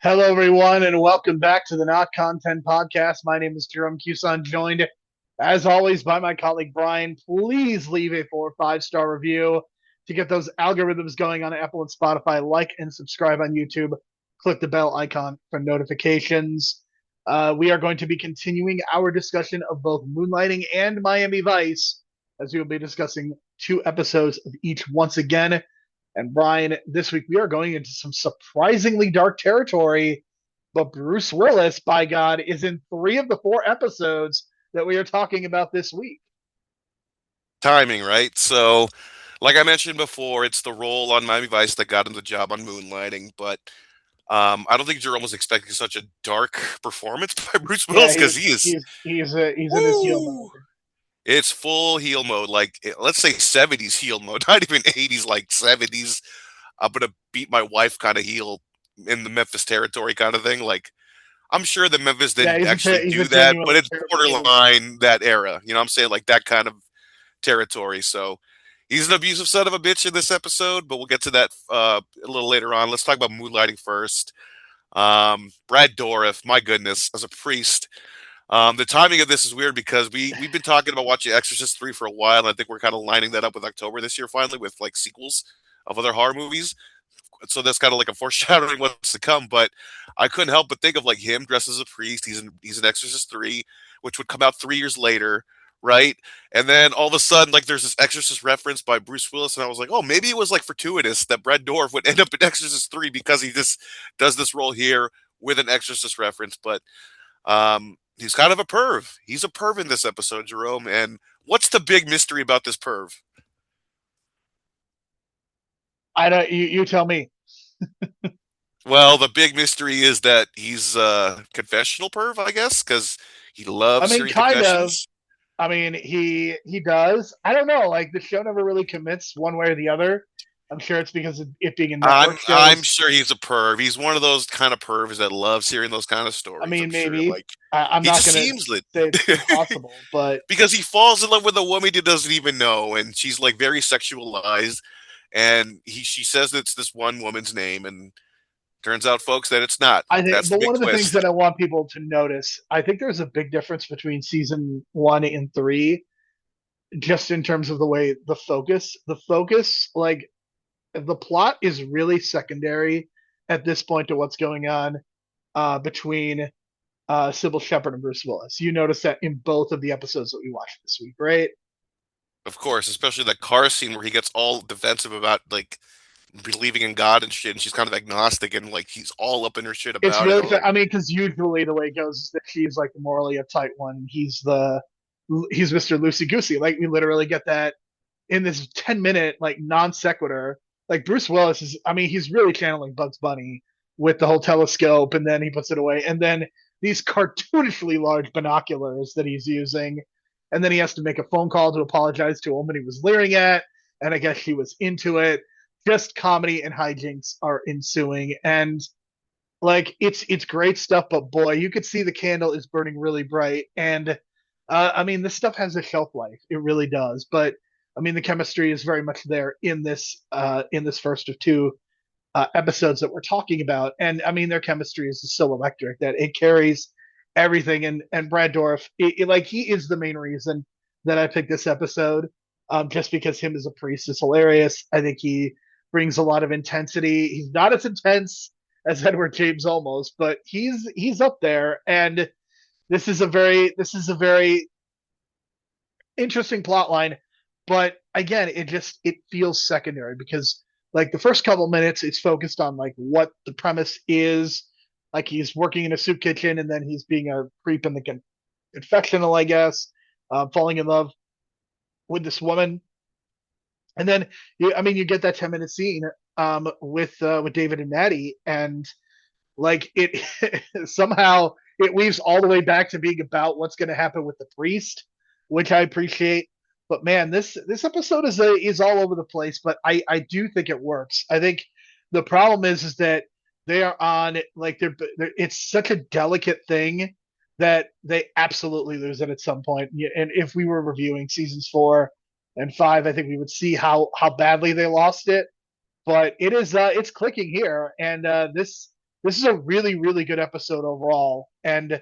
Hello, everyone, and welcome back to the Not Content Podcast. My name is Jerome Cuson, joined, as always, by my colleague Brian. Please leave a 4 or 5 star review to get those algorithms going on Apple and Spotify. Like and subscribe on YouTube. Click the bell icon for notifications. We are going to be continuing our discussion of both Moonlighting and Miami Vice, as we will be discussing 2 episodes of each once again. And Brian, this week we are going into some surprisingly dark territory, but Bruce Willis, by God, is in 3 of the 4 episodes that we are talking about this week. Timing, right? So, like I mentioned before, it's the role on Miami Vice that got him the job on Moonlighting, but I don't think Jerome was expecting such a dark performance by Bruce Yeah, Willis because he is, he's in his heel woo! mode. It's full heel mode, like let's say 70s heel mode, not even 80s, like 70s. I'm gonna beat my wife kind of heel in the Memphis territory kind of thing. Like I'm sure that Memphis Yeah, didn't actually he's a do that, but genuinely it's terrible heel. borderline that era. You know what I'm saying? Like that kind of territory. So he's an abusive son of a bitch in this episode, but we'll get to that a little later on. Let's talk about Moonlighting first. Brad Dourif, my goodness, as a priest. The timing of this is weird because we've been talking about watching Exorcist 3 for a while, and I think we're kind of lining that up with October this year finally with like sequels of other horror movies. So that's kind of like a foreshadowing what's to come. But I couldn't help but think of like him dressed as a priest. He's an Exorcist 3, which would come out 3 years later, right? And then all of a sudden, like there's this Exorcist reference by Bruce Willis, and I was like, oh, maybe it was like fortuitous that Brad Dourif would end up in Exorcist 3 because he just does this role here with an Exorcist reference. But he's kind of a perv. He's a perv in this episode, Jerome. And what's the big mystery about this perv? I don't. You tell me. Well, the big mystery is that he's a confessional perv, I guess, because he I loves mean, hearing kind of. confessions. I mean, he does. I don't know. Like the show never really commits one way or the other. I'm sure it's because of it being a network I'm shows. sure he's a perv. He's one of those kind of pervs that loves hearing those kind of I stories. I'm mean, sure, maybe. like I'm he not just gonna seems lit say it's impossible, but because he falls in love with a woman he doesn't even know, and she's like very sexualized. And she says it's this one woman's name, and turns out, folks, that it's not. I think. That's the But big one of the things twist. that I want people to notice, I think there's a big difference between season 1 and 3, just in terms of the way the focus, like the plot is really secondary at this point to what's going on between Sybil Shepherd and Bruce Willis. You notice that in both of the episodes that we watched this week, right? Of course, especially that car scene where he gets all defensive about like believing in God and shit, and she's kind of agnostic and like he's all up in her shit It's about it. really, I'm like, I mean, because usually the way it goes is that she's like the morally uptight one. He's Mr. Loosey Goosey. Like we literally get that in this 10 minute like non sequitur. Like Bruce Willis is, I mean, he's really channeling Bugs Bunny with the whole telescope, and then he puts it away, and then these cartoonishly large binoculars that he's using, and then he has to make a phone call to apologize to a woman he was leering at, and I guess she was into it. Just comedy and hijinks are ensuing, and like it's great stuff, but boy, you could see the candle is burning really bright, and I mean, this stuff has a shelf life. It really does. But I mean, the chemistry is very much there in this first of 2 episodes that we're talking about, and I mean, their chemistry is so electric that it carries everything. And Brad Dourif, like he is the main reason that I picked this episode, just because him as a priest is hilarious. I think he brings a lot of intensity. He's not as intense as Edward James almost, but he's up there. And this is a very interesting plot line. But again, it feels secondary because like the first couple minutes it's focused on like what the premise is. Like he's working in a soup kitchen, and then he's being a creep in the confectional, I guess, falling in love with this woman. And then I mean, you get that 10 minute scene with David and Maddie, and like it somehow it weaves all the way back to being about what's going to happen with the priest, which I appreciate. But man, this episode is all over the place, but I do think it works. I think the problem is that they are on like they're it's such a delicate thing that they absolutely lose it at some point. And if we were reviewing seasons 4 and 5, I think we would see how badly they lost it. But it's clicking here, and this is a really, really good episode overall. And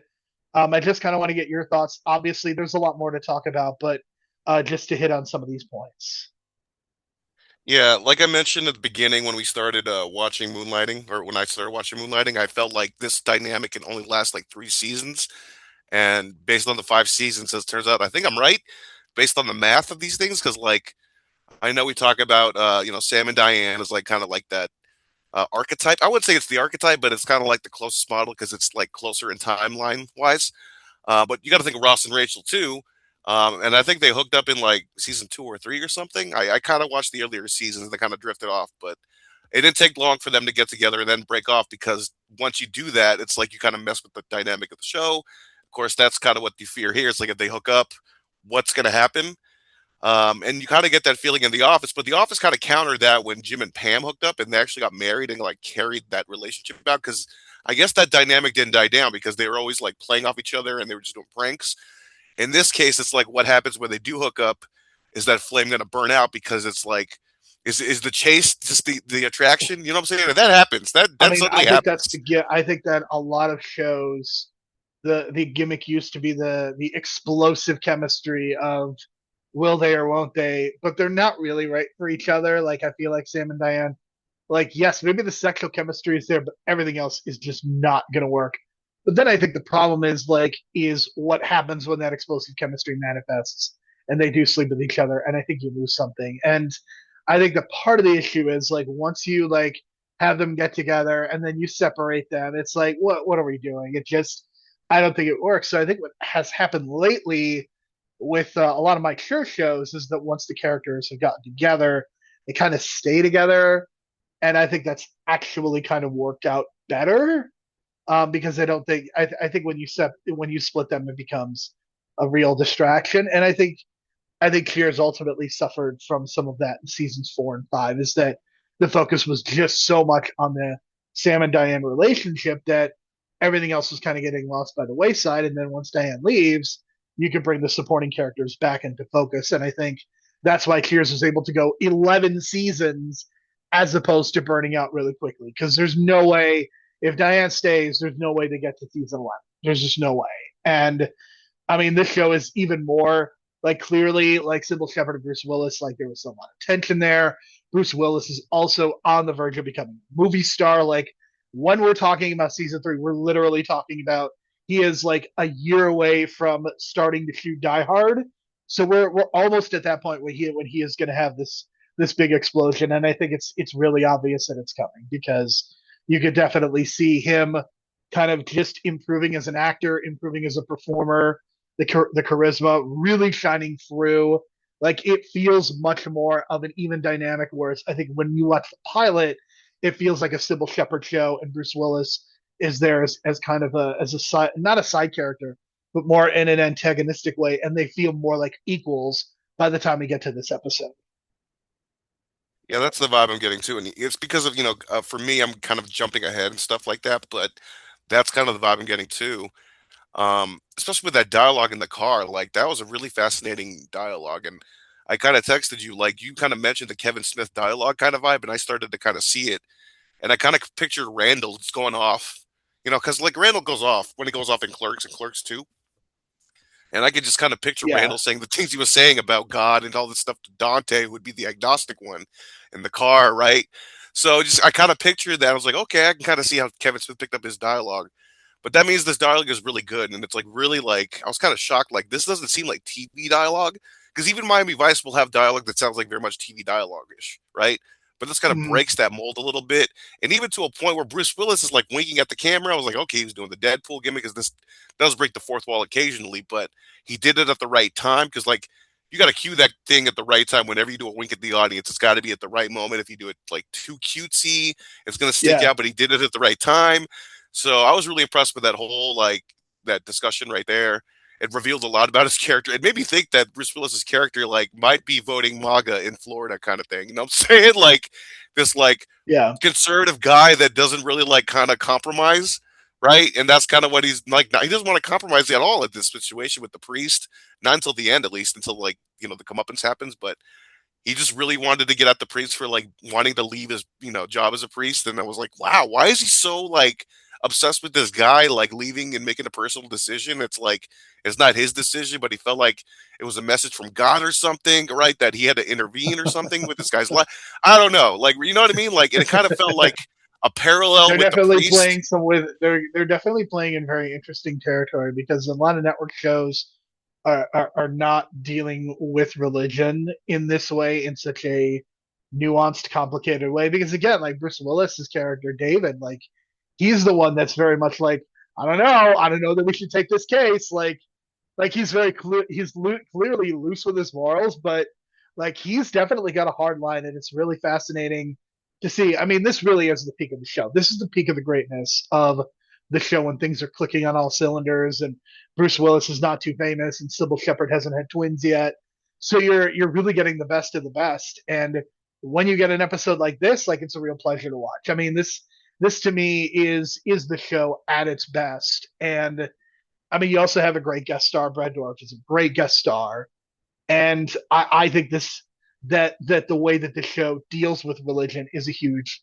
I just kind of want to get your thoughts. Obviously, there's a lot more to talk about, but just to hit on some of these points. Yeah, like I mentioned at the beginning when we started watching Moonlighting, or when I started watching Moonlighting, I felt like this dynamic can only last like 3 seasons. And based on the 5 seasons, as it turns out, I think I'm right based on the math of these things. Because like I know we talk about Sam and Diane is like kind of like that archetype. I wouldn't say it's the archetype, but it's kind of like the closest model because it's like closer in timeline wise. But you got to think of Ross and Rachel too. And I think they hooked up in like season 2 or 3 or something. I kind of watched the earlier seasons and they kind of drifted off, but it didn't take long for them to get together and then break off because once you do that, it's like you kind of mess with the dynamic of the show. Of course, that's kind of what you fear here. It's like if they hook up, what's going to happen? And you kind of get that feeling in The Office, but The Office kind of countered that when Jim and Pam hooked up and they actually got married and like carried that relationship out because I guess that dynamic didn't die down because they were always like playing off each other and they were just doing pranks. In this case, it's like what happens when they do hook up is that flame going to burn out because it's like, is the chase just the attraction? You know what I'm saying? If that happens. I That mean, suddenly I think that's happens. the I think that a lot of shows, the gimmick used to be the explosive chemistry of will they or won't they, but they're not really right for each other. Like I feel like Sam and Diane, like yes, maybe the sexual chemistry is there, but everything else is just not gonna work. But then I think the problem is what happens when that explosive chemistry manifests and they do sleep with each other, and I think you lose something. And I think the part of the issue is like once you like have them get together and then you separate them, it's like what are we doing? It just I don't think it works. So I think what has happened lately with a lot of my Cure shows is that once the characters have gotten together, they kind of stay together, and I think that's actually kind of worked out better because I don't think I think when you split them, it becomes a real distraction, and I think Cheers ultimately suffered from some of that in seasons 4 and 5. Is that the focus was just so much on the Sam and Diane relationship that everything else was kind of getting lost by the wayside. And then once Diane leaves, you can bring the supporting characters back into focus. And I think that's why Cheers was able to go 11 seasons as opposed to burning out really quickly. Because there's no way, if Diane stays, there's no way to get to season 11. There's just no way. And I mean, this show is even more like clearly like Sybil Shepherd and Bruce Willis. Like there was a lot of tension there. Bruce Willis is also on the verge of becoming a movie star. Like when we're talking about season 3, we're literally talking about he is like a year away from starting to shoot Die Hard. So we're almost at that point where he is going to have this big explosion, and I think it's really obvious that it's coming because you could definitely see him kind of just improving as an actor, improving as a performer, the charisma really shining through. Like it feels much more of an even dynamic. Whereas I think when you watch the pilot, it feels like a Sybil Shepherd show, and Bruce Willis is there as kind of a side, not a side character, but more in an antagonistic way, and they feel more like equals by the time we get to this episode. Yeah, that's the vibe I'm getting too, and it's because of for me, I'm kind of jumping ahead and stuff like that, but that's kind of the vibe I'm getting too. Especially with that dialogue in the car, like that was a really fascinating dialogue, and I kind of texted you, like you kind of mentioned the Kevin Smith dialogue kind of vibe, and I started to kind of see it, and I kind of pictured Randall just going off, because like Randall goes off when he goes off in Clerks and Clerks 2. And I could just kind of picture Yeah. Randall saying the things he was saying about God and all this stuff to Dante, who would be the agnostic one in the car, right? So just I kind of pictured that. I was like, okay, I can kind of see how Kevin Smith picked up his dialogue. But that means this dialogue is really good. And it's like really like I was kind of shocked, like this doesn't seem like TV dialogue. Because even Miami Vice will have dialogue that sounds like very much TV dialogue-ish, right? But this kind of Mm, breaks that mold a little bit. And even to a point where Bruce Willis is like winking at the camera. I was like, okay, he's doing the Deadpool gimmick because this does break the fourth wall occasionally, but he did it at the right time because like you got to cue that thing at the right time. Whenever you do a wink at the audience, it's got to be at the right moment. If you do it like too cutesy, it's going to stick yeah. out, but he did it at the right time. So I was really impressed with that whole like that discussion right there. It revealed a lot about his character. It made me think that Bruce Willis's character like might be voting MAGA in Florida kind of thing. You know what I'm saying? Like this like Yeah. conservative guy that doesn't really like kind of compromise, right? And that's kind of what he's like. He doesn't want to compromise at all at this situation with the priest, not until the end, at least until like the comeuppance happens. But he just really wanted to get at the priest for like wanting to leave his job as a priest. And I was like, wow, why is he so like? obsessed with this guy like leaving and making a personal decision. It's like it's not his decision, but he felt like it was a message from God or something, right? That he had to intervene or something with this guy's life. I don't know, like you know what I mean? Like, and it kind of felt like a parallel They're with the definitely priest. playing some with they're definitely playing in very interesting territory because a lot of network shows are not dealing with religion in this way in such a nuanced, complicated way. Because again, like Bruce Willis's character David, like he's the one that's very much like I don't know that we should take this case. Like he's very clear, clearly loose with his morals, but like he's definitely got a hard line, and it's really fascinating to see. I mean, this really is the peak of the show. This is the peak of the greatness of the show when things are clicking on all cylinders, and Bruce Willis is not too famous, and Sybil Shepherd hasn't had twins yet. So you're really getting the best of the best, and when you get an episode like this, like it's a real pleasure to watch. I mean, this to me is the show at its best, and I mean, you also have a great guest star. Brad Dourif is a great guest star, and I think that the way that the show deals with religion is a huge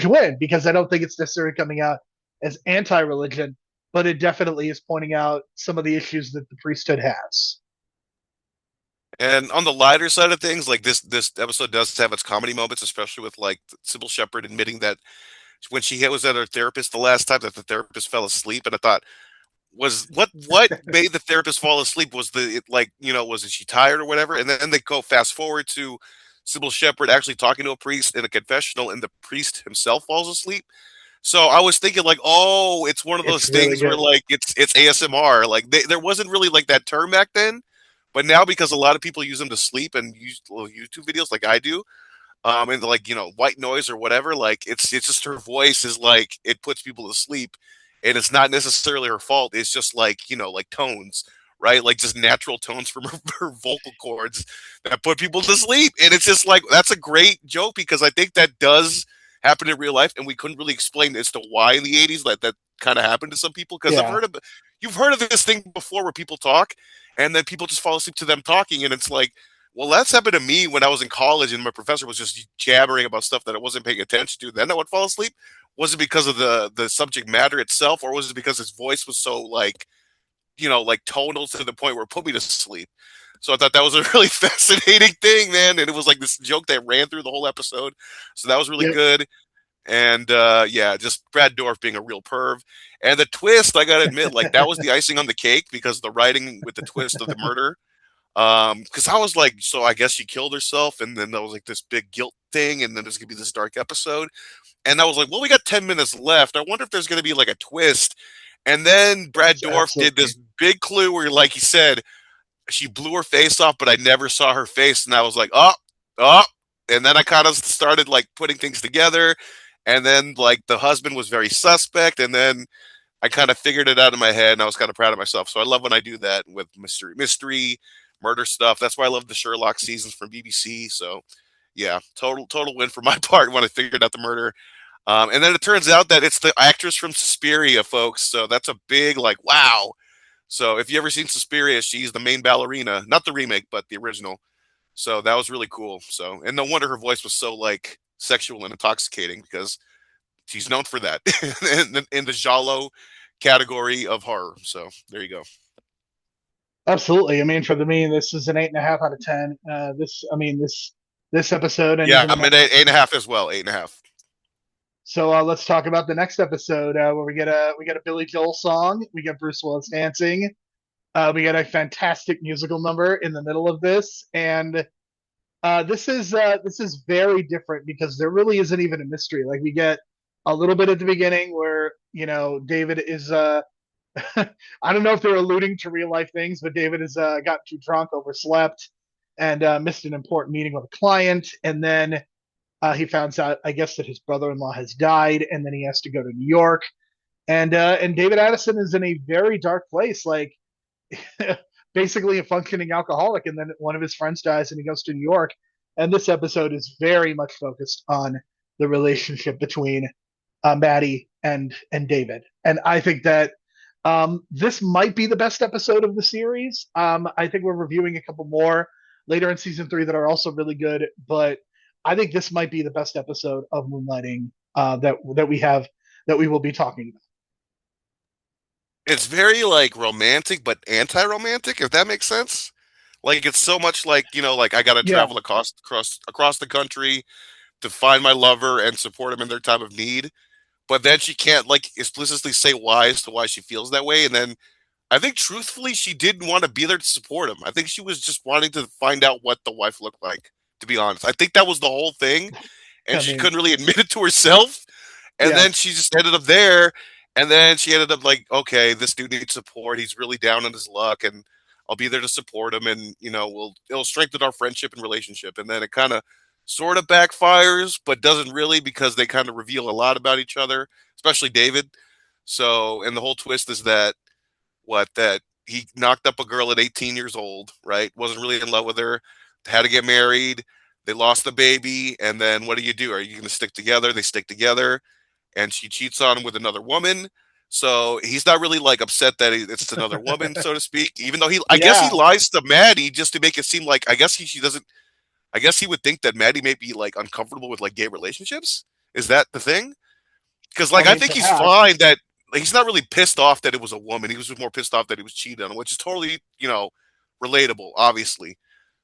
win because I don't think it's necessarily coming out as anti-religion, but it definitely is pointing out some of the issues that the priesthood has. And on the lighter side of things, like this episode does have its comedy moments, especially with like Sybil Shepherd admitting that when she was at her therapist the last time that the therapist fell asleep, and I thought was what made the therapist fall asleep was like was it she tired or whatever, and then they go fast forward to Sybil Shepherd actually talking to a priest in a confessional, and the priest himself falls asleep. So I was thinking like, oh, it's one of It's those really things where good. like it's ASMR. Like there wasn't really like that term back then, but now because a lot of people use them to sleep and use little YouTube videos like I do, and like white noise or whatever, like it's just her voice is like it puts people to sleep, and it's not necessarily her fault. It's just like like tones, right? Like just natural tones from her vocal cords that put people to sleep, and it's just like that's a great joke because I think that does happen in real life, and we couldn't really explain as to why in the '80s that kind of happened to some people because Yeah, you've heard of this thing before where people talk and then people just fall asleep to them talking, and it's like, well, that's happened to me when I was in college and my professor was just jabbering about stuff that I wasn't paying attention to. Then I would fall asleep. Was it because of the subject matter itself, or was it because his voice was so like like tonal to the point where it put me to sleep? So I thought that was a really fascinating thing, man. And it was like this joke that ran through the whole episode. So that was really yeah, good. And yeah, just Brad Dourif being a real perv. And the twist, I gotta admit, like that was the icing on the cake because the writing with the twist of the murder, because I was like, so I guess she killed herself, and then there was like this big guilt thing, and then there's gonna be this dark episode, and I was like, well, we got 10 minutes left. I wonder if there's gonna be like a twist, and then Brad Dourif did absolutely. this big clue where, like he said, she blew her face off, but I never saw her face, and I was like, oh, oh, and then I kind of started like putting things together, and then like the husband was very suspect, and then I kind of figured it out in my head, and I was kind of proud of myself. So I love when I do that with mystery, murder stuff. That's why I love the Sherlock seasons from BBC. So yeah, total win for my part when I figured out the murder. And then it turns out that it's the actress from Suspiria, folks. So that's a big like wow. So if you ever seen Suspiria, she's the main ballerina, not the remake, but the original. So that was really cool. So and no wonder her voice was so like sexual and intoxicating because she's known for that in the giallo category of horror. So there you go. Absolutely. I mean, for the me, this is an 8.5 out of 10. This episode and Yeah, even the I'm at next eight and a episode. half as well. Eight and a half. So let's talk about the next episode where we get a Billy Joel song, we get Bruce Willis dancing, we get a fantastic musical number in the middle of this, and this is very different because there really isn't even a mystery. Like we get a little bit at the beginning where David is I don't know if they're alluding to real life things, but David has got too drunk, overslept, and missed an important meeting with a client, and then he finds out, I guess, that his brother-in-law has died, and then he has to go to New York. And David Addison is in a very dark place, like basically a functioning alcoholic. And then one of his friends dies, and he goes to New York. And this episode is very much focused on the relationship between Maddie and David. And I think that this might be the best episode of the series. I think we're reviewing a couple more later in season 3 that are also really good, but I think this might be the best episode of Moonlighting that we have that we will be talking about. it's very like romantic, but anti-romantic, if that makes sense. Like it's so much like, like I gotta Yeah, travel across the country to find my lover and support him in their time of need. But then she can't like explicitly say why as to why she feels that way. And then I think truthfully she didn't want to be there to support him. I think she was just wanting to find out what the wife looked like, to be honest. I think that was the whole thing. And I she mean, couldn't really admit it to herself. And yeah, then she just ended up there. And then she ended up like, okay, this dude needs support. He's really down on his luck, and I'll be there to support him. And it'll strengthen our friendship and relationship. And then it kind of sort of backfires, but doesn't really because they kind of reveal a lot about each other, especially David. So, and the whole twist is that he knocked up a girl at 18 years old, right? Wasn't really in love with her, had to get married. They lost the baby, and then what do you do? Are you going to stick together? They stick together, and she cheats on him with another woman. So he's not really like upset that it's another woman, so to speak. Even though I guess he yeah. lies to Maddie just to make it seem like, I guess she doesn't. I guess he would think that Maddie may be like uncomfortable with like gay relationships. Is that the thing? Because I like I mean, think he's perhaps fine that like, he's not really pissed off that it was a woman. He was just more pissed off that he was cheated on, which is totally relatable, obviously.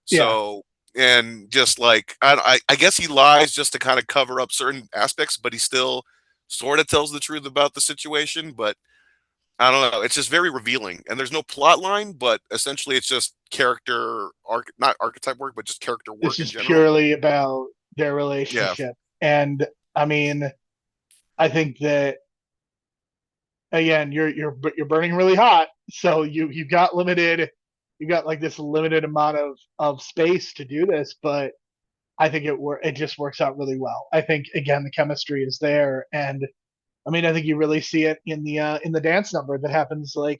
yeah. So and just like I guess he lies just to kind of cover up certain aspects, but he still sort of tells the truth about the situation. But I don't know. It's just very revealing, and there's no plot line, but essentially it's just not archetype work, but just character This work in is general. purely about their Yeah, relationship, and I mean, I think that again, you're burning really hot, so you've got limited, you got like this limited amount of space to do this, but I think it just works out really well. I think again the chemistry is there, and I mean I think you really see it in the dance number that happens like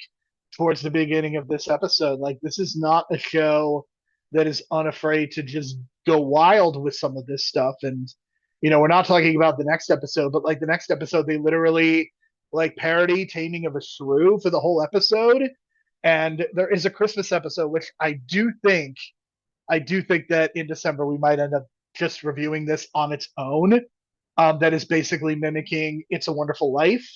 towards the beginning of this episode. Like this is not a show that is unafraid to just go wild with some of this stuff, and we're not talking about the next episode, but like the next episode they literally like parody Taming of a Shrew for the whole episode, and there is a Christmas episode which I do think that in December we might end up just reviewing this on its own. That is basically mimicking It's a Wonderful Life.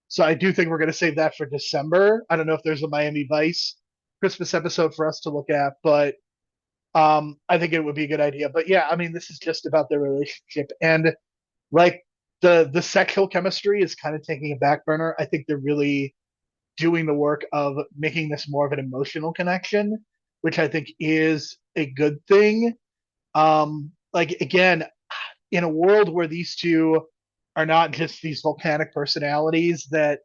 So I do think we're going to save that for December. I don't know if there's a Miami Vice Christmas episode for us to look at, but I think it would be a good idea. But yeah, I mean, this is just about their relationship, and like the sexual chemistry is kind of taking a back burner. I think they're really doing the work of making this more of an emotional connection, which I think is a good thing. Like again, in a world where these two are not just these volcanic personalities that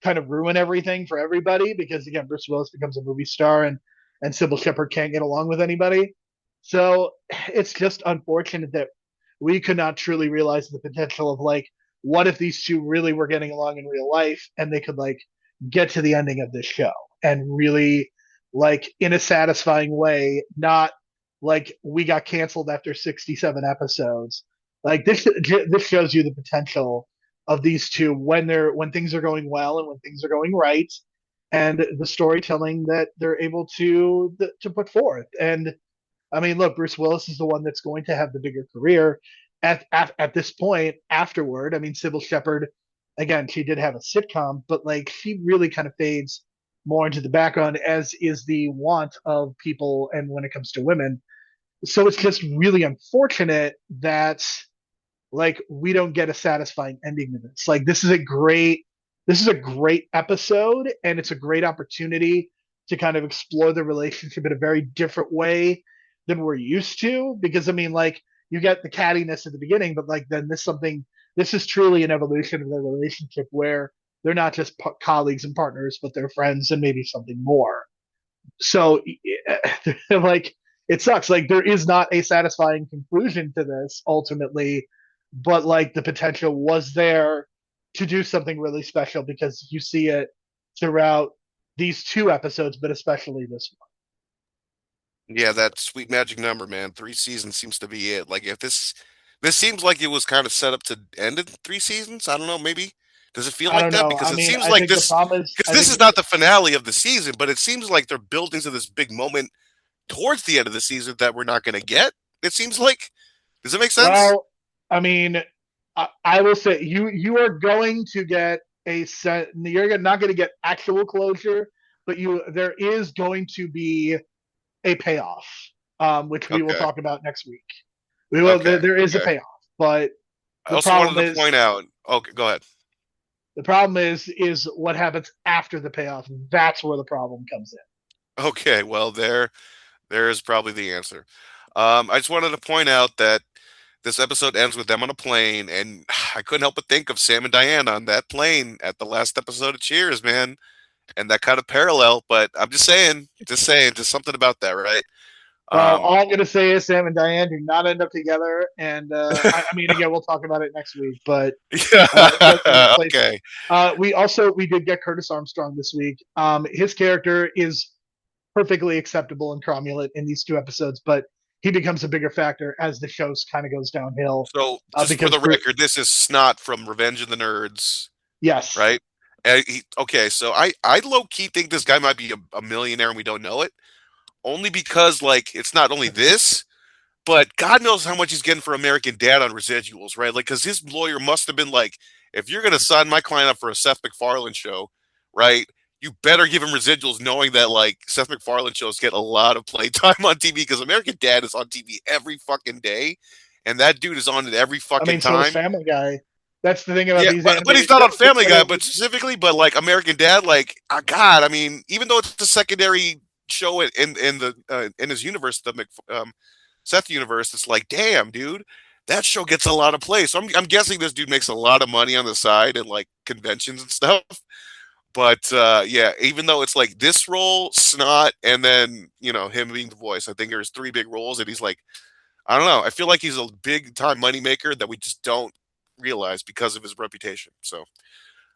kind of ruin everything for everybody, because again, Bruce Willis becomes a movie star and Sybil Shepherd can't get along with anybody. So it's just unfortunate that we could not truly realize the potential of like, what if these two really were getting along in real life and they could like get to the ending of this show and really like in a satisfying way, not like we got canceled after 67 episodes. Like this shows you the potential of these two when things are going well and when things are going right, and the storytelling that they're able to put forth. And I mean, look, Bruce Willis is the one that's going to have the bigger career at this point. Afterward, I mean, Sybil Shepherd, again, she did have a sitcom, but like she really kind of fades more into the background, as is the want of people, and when it comes to women. So it's just really unfortunate that like we don't get a satisfying ending to this. Like this is a great episode, and it's a great opportunity to kind of explore the relationship in a very different way than we're used to. Because I mean, like you get the cattiness at the beginning, but like then this is truly an evolution of their relationship where they're not just colleagues and partners, but they're friends and maybe something more. So like it sucks. Like there is not a satisfying conclusion to this ultimately, but like the potential was there to do something really special because you see it throughout these two episodes, but especially this yeah, that sweet magic number, man. 3 seasons seems to be it. Like if this seems like it was kind of set up to end in 3 seasons. I don't know, maybe. Does it feel one. I like don't that? know. Because I it mean, seems I like think the this problem is, because I this think, is not the finale of the season, but it seems like they're building to this big moment towards the end of the season that we're not going to get. It seems like. Does it make sense? well, I mean, I will say you are going to get you're not going to get actual closure, but there is going to be a payoff, which we will Okay. talk about next week. We will. Okay. There is a Okay. payoff, but I the also wanted problem to is point out. Okay, go ahead. the problem is what happens after the payoff. That's where the problem comes in. Okay. Well, there is probably the answer. I just wanted to point out that this episode ends with them on a plane, and I couldn't help but think of Sam and Diane on that plane at the last episode of Cheers, man, and that kind of parallel. But I'm just saying, just something about that, right? Well, Um, all I'm going to say is Sam and Diane do not end up together, and I mean, again, we'll talk about it next week, but it does end that place. okay. We did get Curtis Armstrong this week. His character is perfectly acceptable and cromulent in these two episodes, but he becomes a bigger factor as the show kind of goes downhill. So, just for Because the record, this is Snot from Revenge of the Nerds, yes, right? Okay, so I low key think this guy might be a millionaire and we don't know it, only because like it's not only this, but God knows how much he's getting for American Dad on residuals, right? Like, because his lawyer must have been like, if you're going to sign my client up for a Seth MacFarlane show, right? You better give him residuals, knowing that like Seth MacFarlane shows get a lot of playtime on TV because American Dad is on TV every fucking day, and that dude is on it every I fucking mean, so is time. Family Guy. That's the thing about Yeah, these but he's animated not on shows. It's Family Guy, whatever. but specifically, but like American Dad, like God, I mean, even though it's a secondary show in the in his universe, the Seth universe, it's like, damn, dude, that show gets a lot of play. So I'm guessing this dude makes a lot of money on the side and like conventions and stuff. But yeah, even though it's like this role, Snot, and then him being the voice, I think there's three big roles, and he's like, I don't know, I feel like he's a big time moneymaker that we just don't realize because of his reputation. So,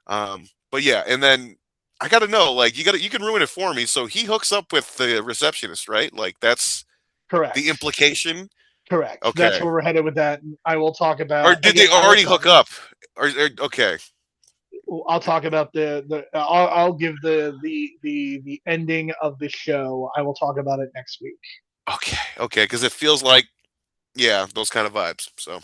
but yeah, and then I got to know, like, you can ruin it for me. So he hooks up with the receptionist, right? Like that's the Correct. implication. Correct. That's Okay. where we're headed with that. And I will talk Or about did they again. I will already talk. hook up? Or okay, I'll talk about I'll give the ending of the show. I will talk about it next week. okay, because it feels like yeah, those kind of vibes. So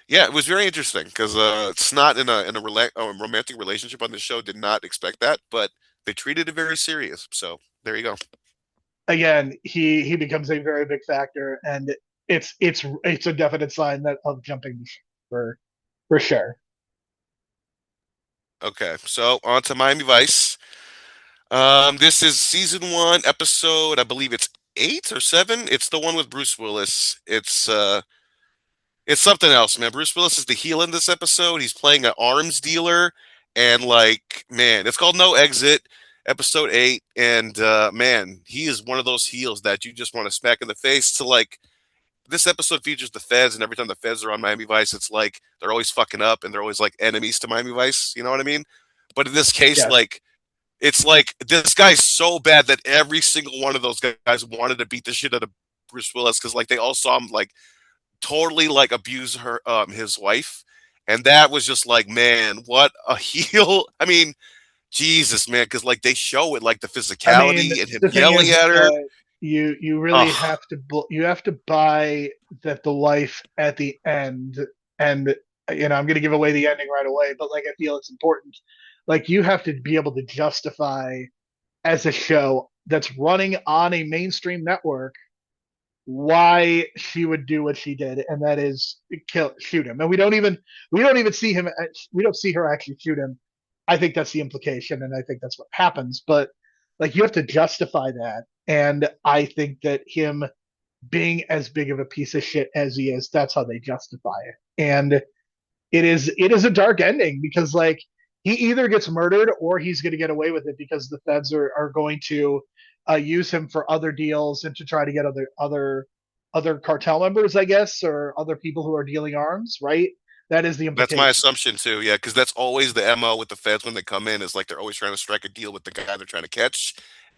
yeah, it was very interesting because it's not in a romantic relationship on the show. Did not expect that, but they treated it very serious. So there you go. Again, he becomes a very big factor, and it's a definite sign that of jumping for sure. Okay, so on to Miami Vice. This is season one, episode. I believe it's 8 or 7. It's the one with Bruce Willis. It's something else, man. Bruce Willis is the heel in this episode. He's playing an arms dealer, and like, man, it's called No Exit, episode 8. And man, he is one of those heels that you just want to smack in the face. To like, this episode features the feds, and every time the feds are on Miami Vice, it's like they're always fucking up, and they're always like enemies to Miami Vice. You know what I mean? But in this case, Yes. like, it's like this guy's so bad that every single one of those guys wanted to beat the shit out of Bruce Willis because like they all saw him like totally like abuse her his wife, and that was just like, man, what a heel. I mean, Jesus, man, because like they show it, like the I mean, physicality and him the thing yelling is at her. that you really Oh, have to buy that the wife at the end, and I'm going to give away the ending right away, but like I feel it's important. Like you have to be able to justify as a show that's running on a mainstream network why she would do what she did, and that is shoot him. And we don't even see him. We don't see her actually shoot him. I think that's the implication, and I think that's what happens. But like you have to justify that, and I think that him being as big of a piece of shit as he is, that's how they justify it. And it is a dark ending because like he either gets murdered or he's going to get away with it because the feds are going to use him for other deals and to try to get other cartel members, I guess, or other people who are dealing arms. Right? That is the that's my implication. assumption too. Yeah, because that's always the MO with the feds when they come in, is like they're always trying to strike a deal with the guy they're trying to catch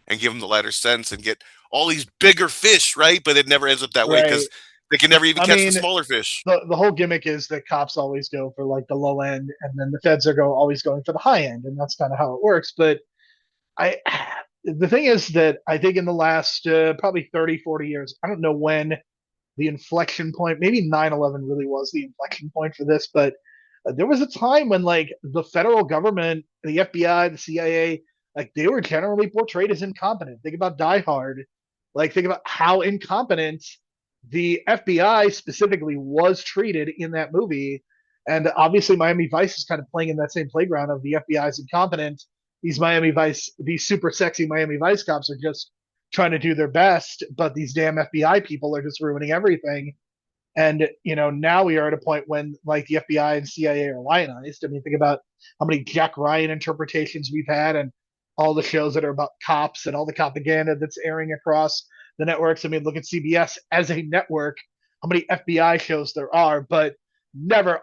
and give him the lighter sentence and get all these bigger fish, right? But it never ends up that way Right? because they can never even I catch the mean, smaller fish. the whole gimmick is that cops always go for like the low end, and then the feds are always going for the high end, and that's kind of how it works. But I the thing is that I think in the last probably 30, 40 years, I don't know when the inflection point, maybe 9/11 really was the inflection point for this, but There was a time when like the federal government, the FBI, the CIA, like they were generally portrayed as incompetent. Think about Die Hard. Like think about how incompetent the FBI specifically was treated in that movie. And obviously Miami Vice is kind of playing in that same playground of the FBI is incompetent. These super sexy Miami Vice cops are just trying to do their best, but these damn FBI people are just ruining everything. And now we are at a point when like the FBI and CIA are lionized. I mean, think about how many Jack Ryan interpretations we've had, and all the shows that are about cops and all the propaganda that's airing across the networks. I mean, look at CBS as a network, how many FBI shows there are, but never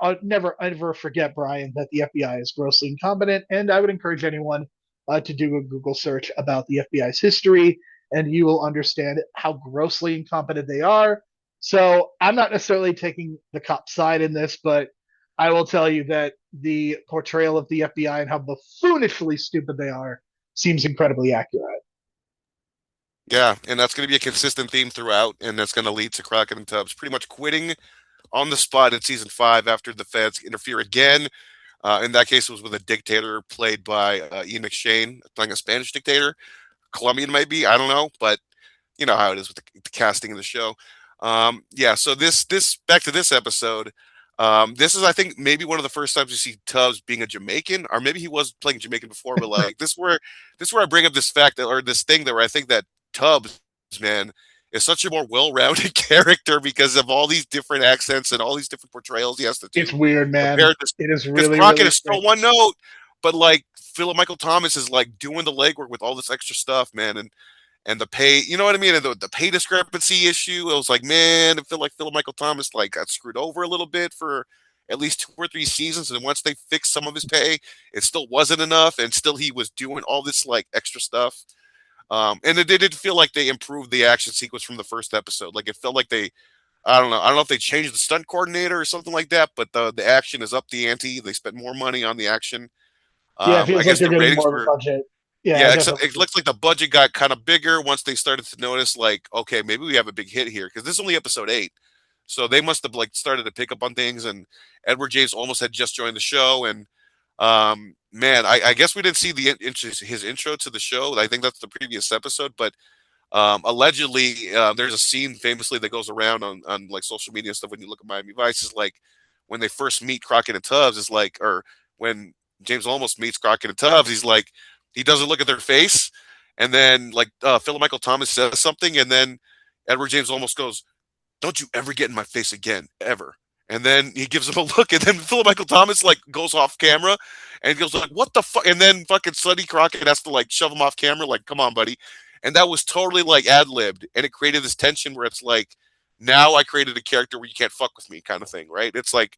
ever forget, Brian, that the FBI is grossly incompetent. And I would encourage anyone to do a Google search about the FBI's history, and you will understand how grossly incompetent they are. So I'm not necessarily taking the cop side in this, but I will tell you that the portrayal of the FBI and how buffoonishly stupid they are seems incredibly accurate. Yeah, and that's going to be a consistent theme throughout, and that's going to lead to Crockett and Tubbs pretty much quitting on the spot in season 5 after the feds interfere again. In that case, it was with a dictator played by Ian McShane, playing a Spanish dictator. Colombian, maybe, I don't know, but you know how it is with the casting of the show. Yeah, so this back to this episode. This is, I think, maybe one of the first times you see Tubbs being a Jamaican, or maybe he was playing Jamaican before, but like this where I bring up this fact that, or this thing that where I think that Tubbs, man, is such a more well-rounded character because of all these different accents and all these different portrayals he has to It's do weird, man. compared to, It is because really, Crockett really is still strange. one note, but like Philip Michael Thomas is like doing the legwork with all this extra stuff, man, and the pay, you know what I mean? And the pay discrepancy issue, it was like, man, I feel like Philip Michael Thomas like got screwed over a little bit for at least 2 or 3 seasons, and once they fixed some of his pay, it still wasn't enough, and still he was doing all this like extra stuff. And it did feel like they improved the action sequence from the first episode. Like it felt like they, I don't know if they changed the stunt coordinator or something like that, but the action is up the ante. They spent more money on the action. Yeah, it I feels like guess they're the getting ratings more of a were, budget. Yeah, yeah, except it definitely. looks like the budget got kind of bigger once they started to notice, like, okay, maybe we have a big hit here because this is only episode 8, so they must have like started to pick up on things. And Edward James almost had just joined the show, and man, I guess we didn't see his intro to the show. I think that's the previous episode, but allegedly, there's a scene famously that goes around on like social media and stuff when you look at Miami Vice, is like when they first meet Crockett and Tubbs, is like, or when James almost meets Crockett and Tubbs, he's like, he doesn't look at their face, and then like Philip Michael Thomas says something, and then Edward James almost goes, "Don't you ever get in my face again, ever." And then he gives him a look, and then Philip Michael Thomas like goes off camera, and he goes like, "What the fuck?" And then fucking Sonny Crockett has to like shove him off camera, like, "Come on, buddy." And that was totally like ad libbed, and it created this tension where it's like, now I created a character where you can't fuck with me, kind of thing, right? It's like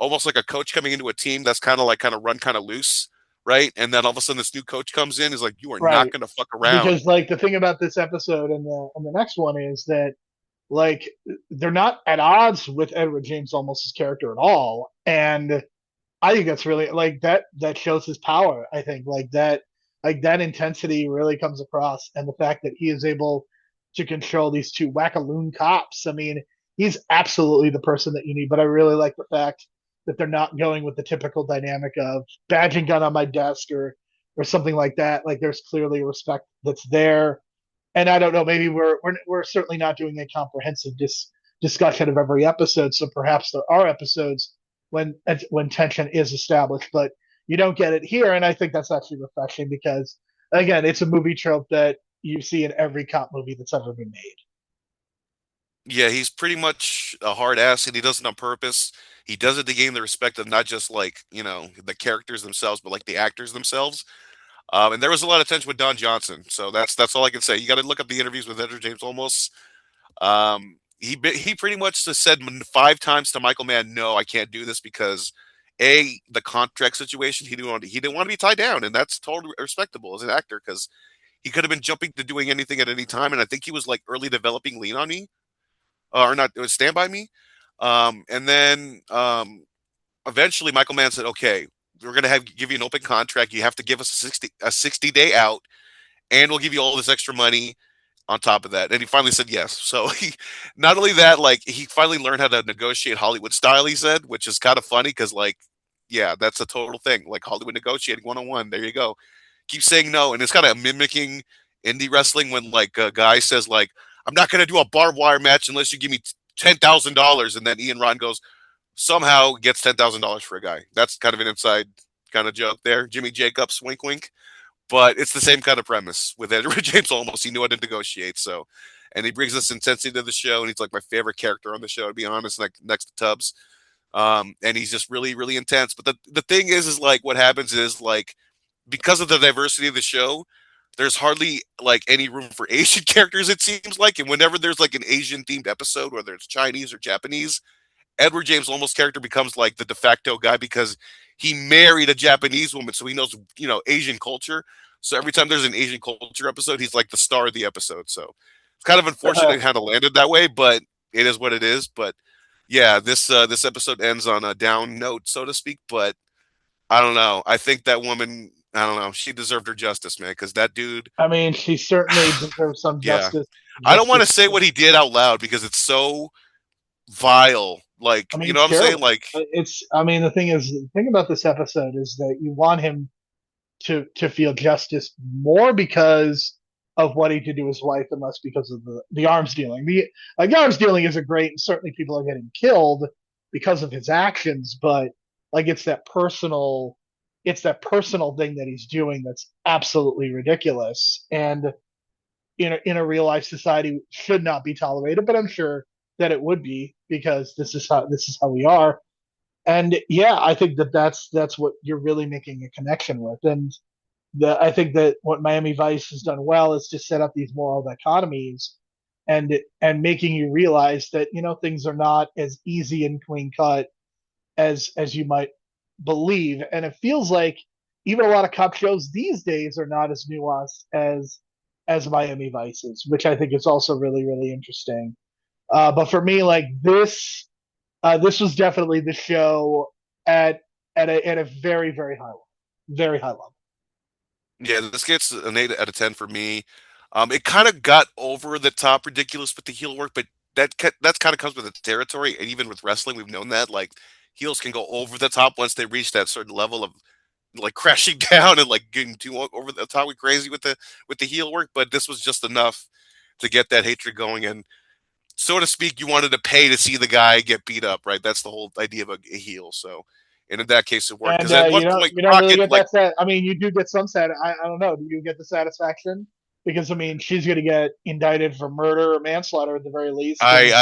almost like a coach coming into a team that's kind of run kind of loose, right? And then all of a sudden this new coach comes in, is like, you are not Right. going to fuck around. Because like the thing about this episode and the next one is that like they're not at odds with Edward James Olmos's character at all. And I think that's really like that shows his power. I think like that intensity really comes across, and the fact that he is able to control these two wackaloon cops. I mean, he's absolutely the person that you need. But I really like the fact that they're not going with the typical dynamic of badge and gun on my desk or something like that. Like there's clearly a respect that's there. And I don't know, maybe we're certainly not doing a comprehensive discussion of every episode. So perhaps there are episodes when tension is established, but you don't get it here. And I think that's actually refreshing because again, it's a movie trope that you see in every cop movie that's ever been made. Yeah, he's pretty much a hard ass, and he does it on purpose. He does it to gain the respect of not just like, the characters themselves, but like the actors themselves. And there was a lot of tension with Don Johnson, so that's all I can say. You got to look up the interviews with Edward James Olmos. He pretty much just said 5 times to Michael Mann, "No, I can't do this because the contract situation. He didn't want to be tied down, and that's totally respectable as an actor because he could have been jumping to doing anything at any time. And I think he was like early developing Lean on Me, or not, it was Stand by Me. And then eventually Michael Mann said, "Okay, we're gonna give you an open contract. You have to give us a 60-day out, and we'll give you all this extra money on top of that." And he finally said yes. So he, not only that, like he finally learned how to negotiate Hollywood style. He said, which is kind of funny because like yeah, that's a total thing. Like Hollywood negotiating 101. There you go. Keep saying no, and it's kind of mimicking indie wrestling when like a guy says like, "I'm not going to do a barbed wire match unless you give me $10,000," and then Ian Ron goes somehow gets $10,000 for a guy. That's kind of an inside kind of joke there. Jimmy Jacobs, wink, wink. But it's the same kind of premise with Edward James Olmos. He knew how to negotiate, so and he brings this intensity to the show, and he's like my favorite character on the show, to be honest, like next to Tubbs. And he's just really, really intense. But the thing is like what happens is like because of the diversity of the show, there's hardly like any room for Asian characters, it seems like. And whenever there's like an Asian themed episode, whether it's Chinese or Japanese, Edward James Olmos' character becomes like the de facto guy because he married a Japanese woman, so he knows, Asian culture. So every time there's an Asian culture episode, he's like the star of the episode. So it's kind of unfortunate it kind of landed that way, but it is what it is. But yeah, this episode ends on a down note, so to speak. But I don't know. I think that woman, I don't know, she deserved her justice, man, because that dude, I mean, she certainly deserves some yeah. justice. I don't want to Justice. say what he did out loud because it's so vile. Like, I mean, you know it's what I'm saying? terrible. Like, It's. I mean, the thing about this episode is that you want him to feel justice more because of what he did to his wife and less because of the arms dealing. The arms dealing isn't great, and certainly people are getting killed because of his actions. But like it's that personal thing that he's doing that's absolutely ridiculous, and in a real life society should not be tolerated. But I'm sure that it would be because this is how we are. And yeah, I think that's what you're really making a connection with. And I think that what Miami Vice has done well is to set up these moral dichotomies and making you realize that things are not as easy and clean cut as you might believe. And it feels like even a lot of cop shows these days are not as nuanced as Miami Vice is, which I think is also really really interesting. But for me, like this was definitely the show at at a very very high level, very high level. yeah, this gets an 8 out of 10 for me. It kind of got over the top ridiculous with the heel work, but that's kind of comes with the territory, and even with wrestling, we've known that like heels can go over the top once they reach that certain level of like crashing down and like getting too over the top with crazy with the heel work. But this was just enough to get that hatred going, and so to speak, you wanted to pay to see the guy get beat up, right? That's the whole idea of a heel. So, and in that case, it worked And because at one point you don't really Crockett get like that I mean, you do get some I don't know. Do you get the satisfaction? Because I mean, she's going to get indicted for murder or manslaughter at the very least, I and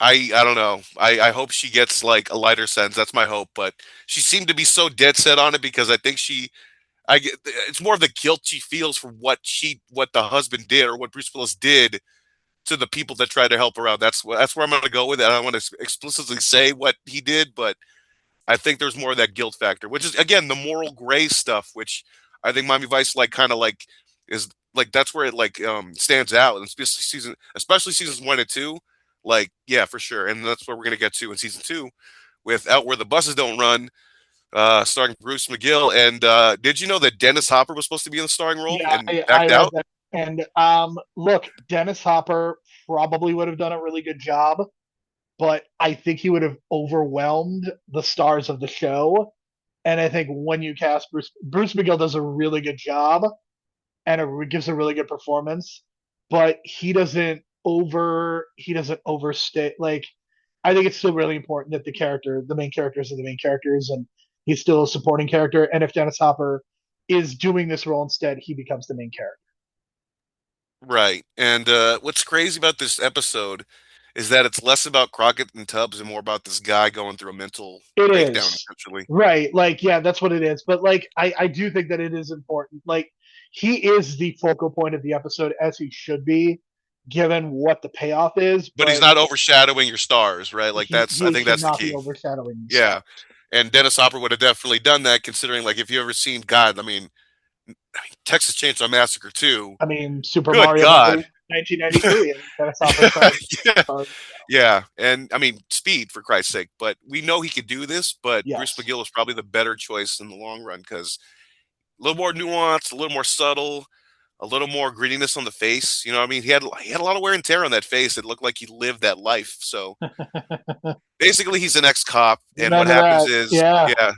I I don't know. I hope she gets like a lighter sentence. That's my hope. But she seemed to be so dead set on it because I think I get it's more of the guilt she feels for what the husband did or what Bruce Willis did to the people that tried to help her out. That's where I'm going to go with it. I don't want to explicitly say what he did, but I think there's more of that guilt factor, which is again the moral gray stuff, which I think Miami Vice like kind of like is like that's where it like stands out, and especially seasons 1 and 2, like yeah for sure, and that's what we're gonna get to in season 2 with Out Where the Buses Don't Run, starring Bruce McGill. And did you know that Dennis Hopper was supposed to be in the starring role yeah, and I backed read out? that. And look, Dennis Hopper probably would have done a really good job, but I think he would have overwhelmed the stars of the show. And I think when you cast Bruce McGill does a really good job and gives a really good performance, but he doesn't overstay. Like I think it's still really important that the main characters are the main characters, and he's still a supporting character. And if Dennis Hopper is doing this role instead, he becomes the main character. Right. And what's crazy about this episode is that it's less about Crockett and Tubbs and more about this guy going through a mental It breakdown, is essentially. right, like yeah, that's what it is. But like I do think that it is important. Like he is the focal point of the episode as he should be, given what the payoff is. But he's But not overshadowing your stars, right? Like I he think should that's the not be key. overshadowing the Yeah. stars. And Dennis Hopper would have definitely done that, considering like if you ever seen God, Texas Chainsaw Massacre 2. I mean, Super Good Mario God. Brothers 1993, and Dennis Hopper Yeah. started. Yeah. And speed for Christ's sake. But we know he could do this, but Bruce Yes. McGill was probably the better choice in the long run because a little more nuanced, a little more subtle, a little more grittiness on the face. You know what I mean? He had a lot of wear and tear on that face. It looked like he lived that life. So basically, he's an ex-cop, and what Remember happens that? is, Yeah. yeah.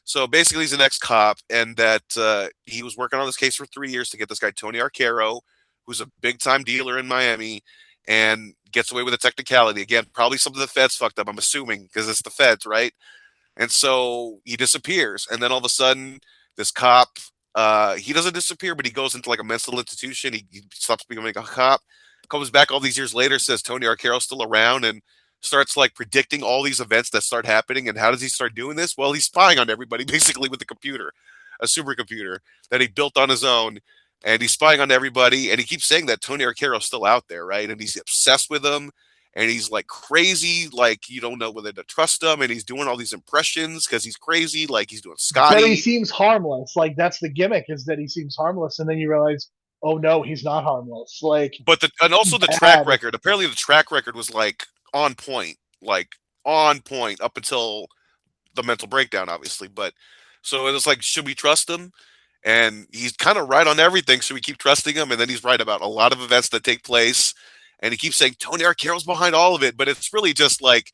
So basically, he's an ex-cop, and that he was working on this case for 3 years to get this guy Tony Arcaro, who's a big-time dealer in Miami, and gets away with a technicality. Again, probably something the feds fucked up. I'm assuming because it's the feds, right? And so he disappears, and then all of a sudden, this cop, he doesn't disappear, but he goes into like a mental institution. He stops becoming a cop, comes back all these years later, says Tony Arcaro's still around, and starts like predicting all these events that start happening. And how does he start doing this? Well, he's spying on everybody basically with a computer, a supercomputer that he built on his own. And he's spying on everybody. And he keeps saying that Tony Arcaro's still out there, right? And he's obsessed with him. And he's like crazy, like you don't know whether to trust him. And he's doing all these impressions because he's crazy, like he's doing But he Scotty. seems harmless. Like that's the gimmick is that he seems harmless, and then you realize, oh no, he's not harmless. Like But and also the track bad. record. Apparently, the track record was like on point up until the mental breakdown, obviously. But so it was like, should we trust him? And he's kind of right on everything. Should we keep trusting him? And then he's right about a lot of events that take place. And he keeps saying Tony Arcaro's behind all of it, but it's really just like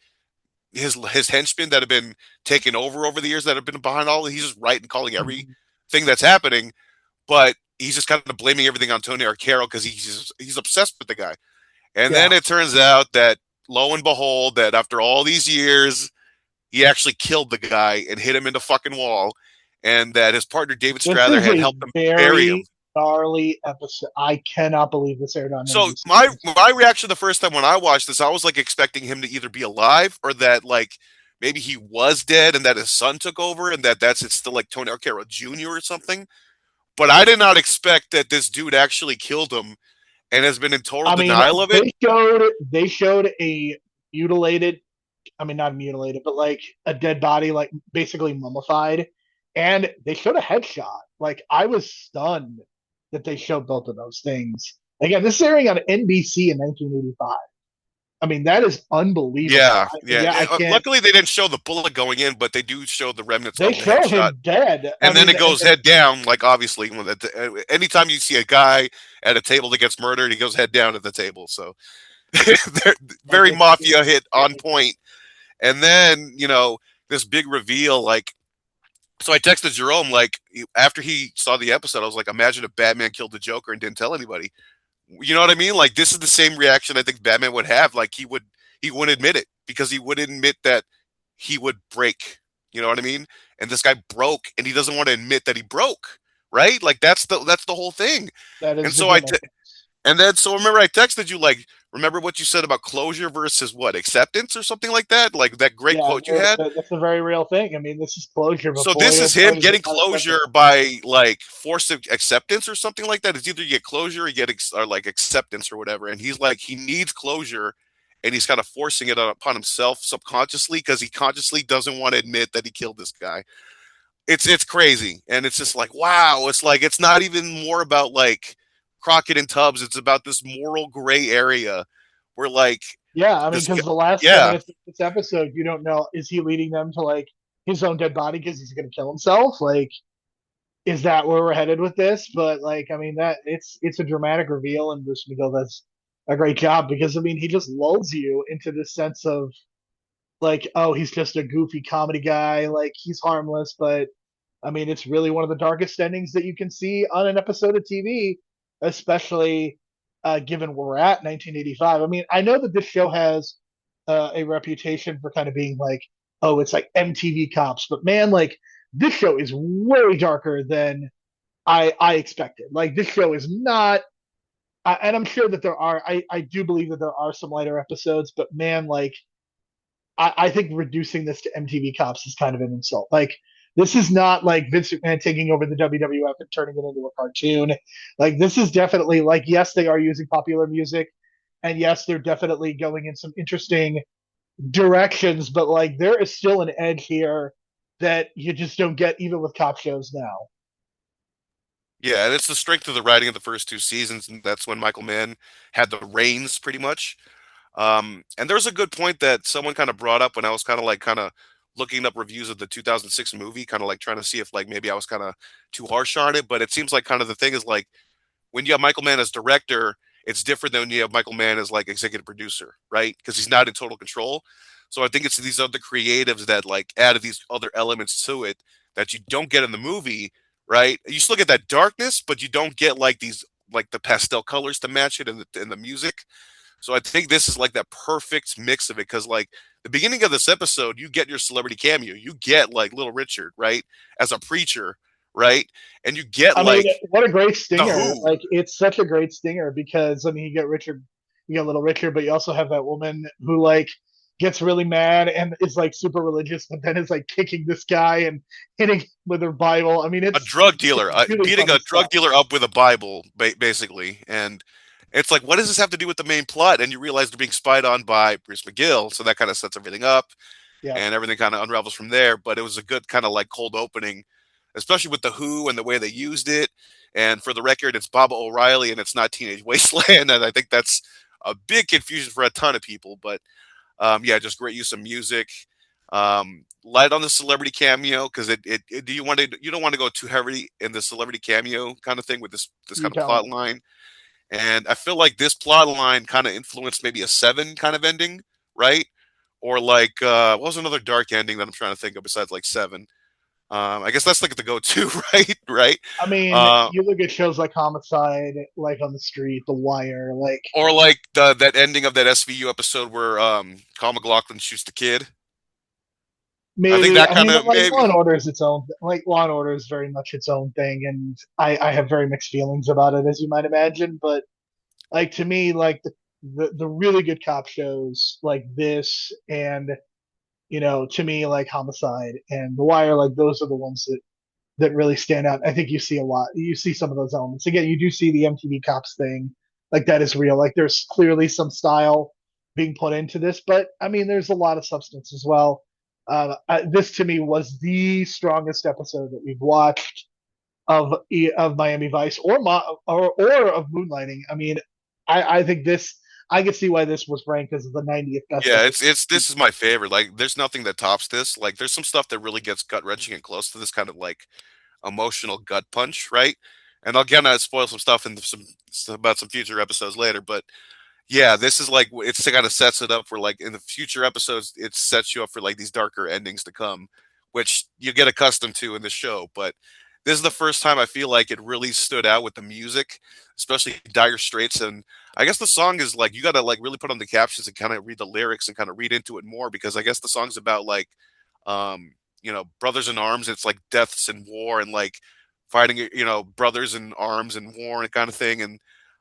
his henchmen that have been taken over the years that have been behind all. He's just right and calling everything that's happening, but he's just kind of blaming everything on Tony Arcaro because he's obsessed with the guy. And Yeah. then it turns out that lo and behold, that after all these years, he actually killed the guy and hit him in the fucking wall, and that his partner David This Strather is had a helped him bury him. very gnarly episode. I cannot believe this aired on So NBC. my reaction the first time when I watched this, I was like expecting him to either be alive or that like maybe he was dead and that his son took over and it's still like Tony Arcaro Jr. or something. But I did not expect that this dude actually killed him and has been in total I mean, denial of it. they showed a mutilated, I mean not mutilated, but like a dead body, like basically mummified, and they showed a headshot. Like I was stunned that they showed both of those things. Again, this is airing on NBC in 1985. I mean, that is unbelievable. Yeah, yeah. Yeah, I can't. Luckily, they didn't show the bullet going in, but they do show the remnants They of the show headshot. him dead. I And then mean, it goes head down, like obviously, anytime you see a guy at a table that gets murdered, he goes head down at the table. So they're like very mafia hit on it's point. And then, this big reveal, like, so I texted Jerome, like, after he saw the episode, I was like, imagine if Batman killed the Joker and didn't tell anybody. You know what I mean? Like, this is the same reaction I think Batman would have. Like, he wouldn't admit it because he wouldn't admit that he would break. You know what I mean? And this guy broke, and he doesn't want to admit that he broke, right? Like, that's the whole thing. that And is the so gimmick. so remember I texted you, like, remember what you said about closure versus what, acceptance or something like that? Like that great Yeah, quote you had. that's a very real thing. I mean, this is closure So before this you is him started getting about acceptance. closure by like forced acceptance or something like that. It's either you get closure or you get or like acceptance or whatever. And he's like, he needs closure, and he's kind of forcing it upon himself subconsciously because he consciously doesn't want to admit that he killed this guy. It's crazy, and it's just like, wow. It's like it's not even more about like Crockett and Tubbs. It's about this moral gray area where like Yeah, I mean, this, because the last 10 yeah, minutes of this episode, you don't know, is he leading them to like his own dead body because he's going to kill himself? Like, is that where we're headed with this? But like, I mean, that it's a dramatic reveal, and Bruce McGill does a great job because I mean, he just lulls you into this sense of like, oh, he's just a goofy comedy guy, like he's harmless, but I mean, it's really one of the darkest endings that you can see on an episode of TV, especially given where we're at, 1985. I mean, I know that this show has a reputation for kind of being like, oh, it's like MTV Cops, but man, like this show is way darker than I expected. Like this show is not, and I'm sure that there are. I do believe that there are some lighter episodes, but man, like I think reducing this to MTV Cops is kind of an insult. Like this is not like Vince McMahon taking over the WWF and turning it into a cartoon. Like this is definitely like, yes, they are using popular music, and yes, they're definitely going in some interesting directions, but like there is still an edge here that you just don't get even with cop shows now. yeah, and it's the strength of the writing of the first two seasons, and that's when Michael Mann had the reins pretty much. And there's a good point that someone kind of brought up when I was kind of looking up reviews of the 2006 movie, kind of like trying to see if like maybe I was kind of too harsh on it. But it seems like kind of the thing is like when you have Michael Mann as director, it's different than when you have Michael Mann as like executive producer, right? Because he's not in total control. So I think it's these other creatives that like added these other elements to it that you don't get in the movie, right? You still get that darkness, but you don't get like these like the pastel colors to match it in the music. So I think this is like that perfect mix of it because like the beginning of this episode, you get your celebrity cameo. You get like Little Richard, right, as a preacher, right, and you get I mean, like what a great the stinger! Who, Like, it's such a great stinger because I mean, you get Richard, you get Little Richard, but you also have that woman who like gets really mad and is like super religious, but then is like kicking this guy and hitting him with her Bible. I mean, a drug dealer, it's really beating funny a stuff. drug dealer up with a Bible, basically, and it's like, what does this have to do with the main plot? And you realize they're being spied on by Bruce McGill, so that kind of sets everything up, Yeah, and everything kind of unravels from there. But it was a good kind of like cold opening, especially with the Who and the way they used it. And for the record, it's Baba O'Reilly and it's not Teenage Wasteland, and I think that's a big confusion for a ton of people. But yeah, just great use of music. Light on the celebrity cameo because do you want to you don't want to go too heavy in the celebrity cameo kind of thing with this you kind of tell me. plot line. And I feel like this plot line kind of influenced maybe a Seven kind of ending, right? Or like what was another dark ending that I'm trying to think of besides like Seven? I guess that's like the go-to, right? Right? I mean, Uh, you look at shows like Homicide, like On the Street, The Wire, like or like the that ending of that SVU episode where Carl McLaughlin shoots the kid. I think maybe. that I kind mean, of like Law maybe. and Order is its own. Like Law and Order is very much its own thing, and I have very mixed feelings about it, as you might imagine. But like to me, like the really good cop shows like this, and to me, like Homicide and The Wire, like those are the ones that really stand out. I think you see a lot. You see some of those elements. Again, you do see the MTV Cops thing. Like that is real. Like there's clearly some style being put into this, but I mean, there's a lot of substance as well. This to me was the strongest episode that we've watched of Miami Vice or of Moonlighting. I mean, I think this. I can see why this was ranked as the 90th best Yeah, episode. it's this is my favorite. Like, there's nothing that tops this. Like, there's some stuff that really gets gut wrenching and close to this kind of like emotional gut punch, right? And again, I spoil some stuff in some about some future episodes later, but yeah, this is like it's kind of sets it up for like in the future episodes, it sets you up for like these darker endings to come, which you get accustomed to in the show. But this is the first time I feel like it really stood out with the music, especially Dire Straits. And I guess the song is like you got to like really put on the captions and kind of read the lyrics and kind of read into it more because I guess the song's about like, brothers in arms. It's like deaths and war and like fighting, brothers in arms and war and kind of thing. And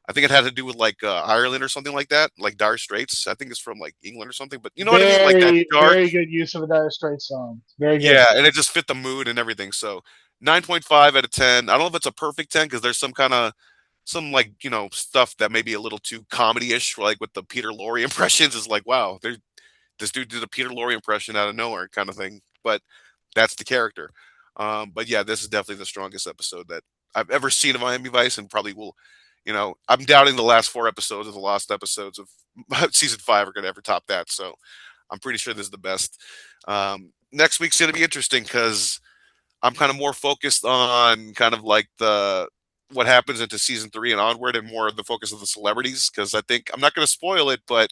I think it had to do with like Ireland or something like that, like Dire Straits. I think it's from like England or something, but you know what I mean, like that Very, dark. very good use of a Dire Straits song. Very good. Yeah, and it just fit the mood and everything. So 9.5 out of 10. I don't know if it's a perfect 10 because there's some kind of some like stuff that may be a little too comedy-ish, like with the Peter Lorre impressions. Is like, wow, this dude did a Peter Lorre impression out of nowhere, kind of thing. But that's the character. But yeah, this is definitely the strongest episode that I've ever seen of Miami Vice, and probably will. I'm doubting the last four episodes of the lost episodes of season five are going to ever top that. So I'm pretty sure this is the best. Next week's going to be interesting because I'm kind of more focused on kind of like the what happens into season three and onward, and more of the focus of the celebrities. Because I think I'm not going to spoil it, but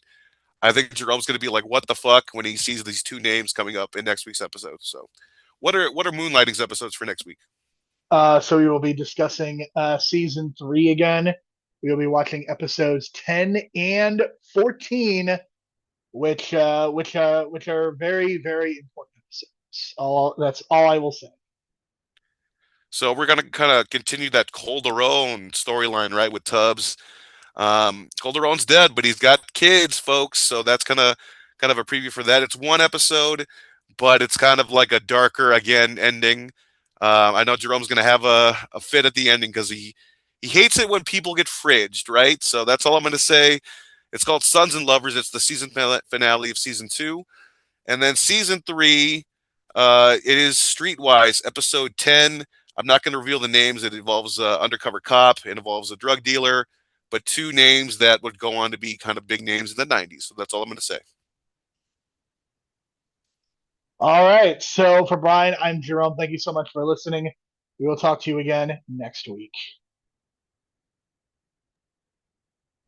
I think Jerome's going to be like, "What the fuck?" when he sees these two names coming up in next week's episode. So, what are Moonlighting's episodes for next week? So we will be discussing season 3 again. We will be watching episodes 10 and 14, which are very very important episodes. All that's all I will say. So we're gonna kind of continue that Calderon storyline, right, with Tubbs. Calderon's dead, but he's got kids, folks. So that's kind of a preview for that. It's one episode, but it's kind of like a darker again ending. I know Jerome's gonna have a fit at the ending because he hates it when people get fridged, right? So that's all I'm gonna say. It's called Sons and Lovers. It's the season finale of season two, and then season three. It is Streetwise, episode 10. I'm not going to reveal the names. It involves an undercover cop. It involves a drug dealer, but two names that would go on to be kind of big names in the 90s. So that's all I'm going to say. All right. So for Brian, I'm Jerome. Thank you so much for listening. We will talk to you again next week.